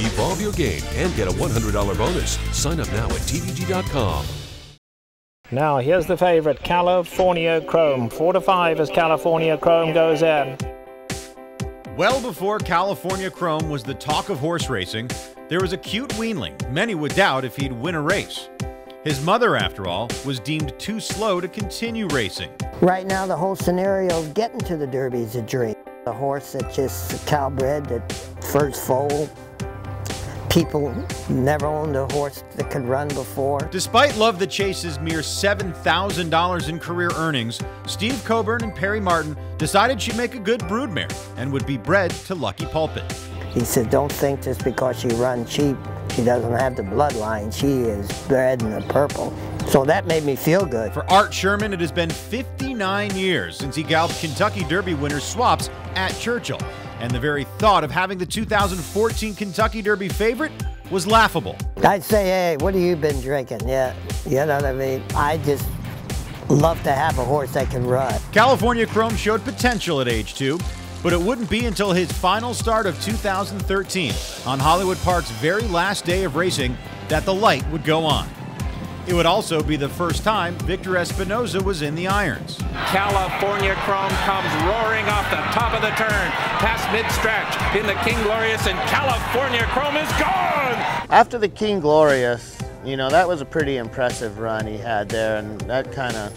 Evolve your game and get a $100 bonus. Sign up now at TVG.com. Now here's the favorite, California Chrome. 4 to 5 as California Chrome goes in. Well before California Chrome was the talk of horse racing, there was a cute weanling many would doubt if he'd win a race. His mother, after all, was deemed too slow to continue racing. Right now, the whole scenario of getting to the Derby is a dream. A horse that's just calbred, that first foal. People never owned a horse that could run before. Despite Love the Chase's mere $7,000 in career earnings, Steve Coburn and Perry Martin decided she'd make a good broodmare and would be bred to Lucky Pulpit. He said, don't think just because she runs cheap, she doesn't have the bloodline. She is bred in the purple. So that made me feel good. For Art Sherman, it has been 59 years since he galloped Kentucky Derby winner Swaps at Churchill. And the very thought of having the 2014 Kentucky Derby favorite was laughable. I'd say, hey, what have you been drinking? Yeah, you know what I mean? I just love to have a horse that can run. California Chrome showed potential at age 2, but it wouldn't be until his final start of 2013, on Hollywood Park's very last day of racing, that the light would go on. It would also be the first time Victor Espinoza was in the irons. California Chrome comes roaring off the top of the turn, past mid-stretch in the King Glorious, and California Chrome is gone! After the King Glorious, you know, that was a pretty impressive run he had there, and that kind of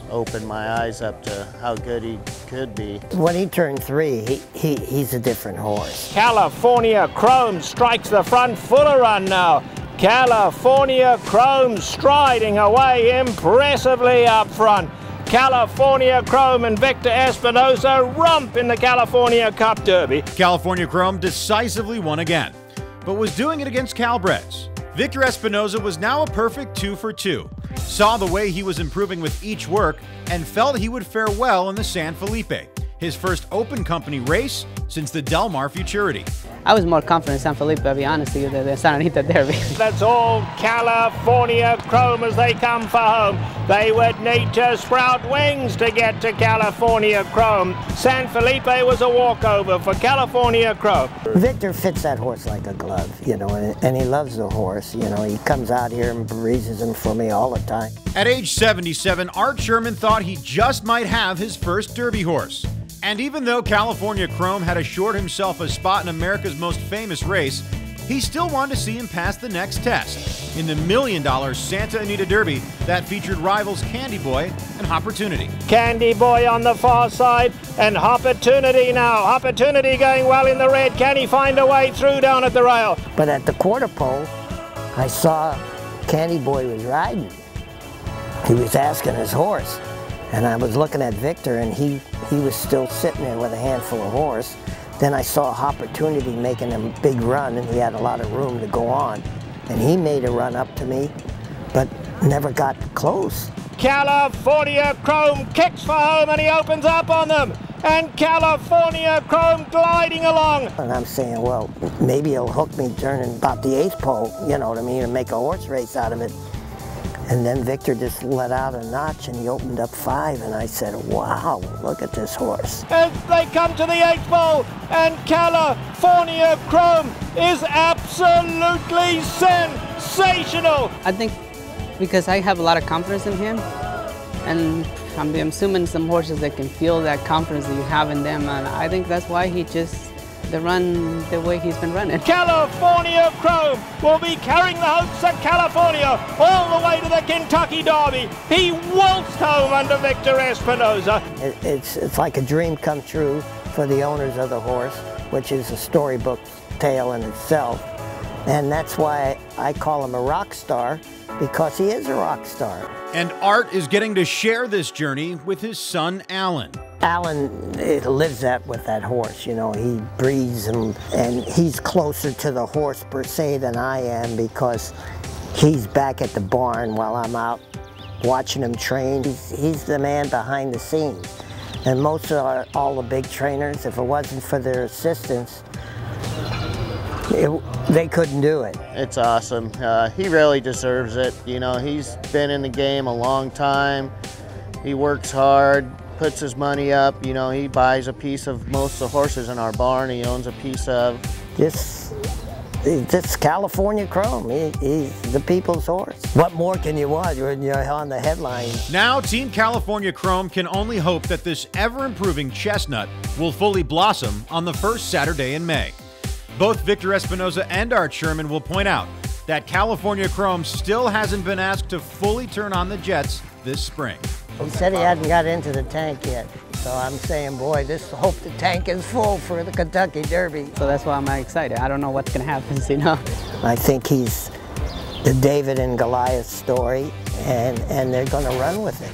opened my eyes up to how good he could be. When he turned 3, he's a different horse. California Chrome strikes the front fuller run now. California Chrome striding away impressively up front. California Chrome and Victor Espinoza romp in the California Cup Derby. California Chrome decisively won again, but was doing it against Calbreds. Victor Espinoza was now a perfect 2 for 2, saw the way he was improving with each work, and felt he would fare well in the San Felipe, his first open company race since the Del Mar Futurity. I was more confident in San Felipe, I'll be honest with you, than Santa Anita Derby. That's all California Chrome as they come for home. They would need to sprout wings to get to California Chrome. San Felipe was a walkover for California Chrome. Victor fits that horse like a glove, you know, and he loves the horse. You know, he comes out here and breezes him for me all the time. At age 77, Art Sherman thought he just might have his first Derby horse. And even though California Chrome had assured himself a spot in America's most famous race, he still wanted to see him pass the next test in the $1 million Santa Anita Derby that featured rivals Candy Boy and Opportunity. Candy Boy on the far side and Opportunity now. Opportunity going well in the red. Can he find a way through down at the rail? But at the quarter pole, I saw Candy Boy was riding. He was asking his horse. And I was looking at Victor, and he was still sitting there with a handful of horse. Then I saw Opportunity making a big run, and he had a lot of room to go on. And he made a run up to me, but never got close. California Chrome kicks for home, and he opens up on them. And California Chrome gliding along. And I'm saying, well, maybe he'll hook me turning about the 8th pole, you know what I mean, and make a horse race out of it. And then Victor just let out a notch and he opened up 5, and I said, wow, look at this horse. As they come to the 8th pole, and California Chrome is absolutely sensational. I think because I have a lot of confidence in him, and I'm assuming some horses that can feel that confidence that you have in them, and I think that's why he just run the way he's been running. California Chrome will be carrying the hopes of California all the way to the Kentucky Derby. He waltzed home under Victor Espinoza. It's like a dream come true for the owners of the horse, which is a storybook tale in itself. And that's why I call him a rock star, because he is a rock star. And Art is getting to share this journey with his son, Alan. Alan lives that with that horse, you know. He breathes him, and he's closer to the horse per se than I am, because he's back at the barn while I'm out watching him train. He's the man behind the scenes. And most of all the big trainers, if it wasn't for their assistants, they couldn't do it. It's awesome. He really deserves it. You know, he's been in the game a long time. He works hard, puts his money up. You know, he buys a piece of most of the horses in our barn he owns a piece of. Just This California Chrome, he's the people's horse. What more can you want when you're on the headlines? Now, Team California Chrome can only hope that this ever-improving chestnut will fully blossom on the first Saturday in May. Both Victor Espinoza and Art Sherman will point out that California Chrome still hasn't been asked to fully turn on the jets this spring. He said he hadn't got into the tank yet. So I'm saying, boy, hope the tank is full for the Kentucky Derby. So that's why I'm excited. I don't know what's going to happen, you know. I think he's the David and Goliath story, and they're going to run with it.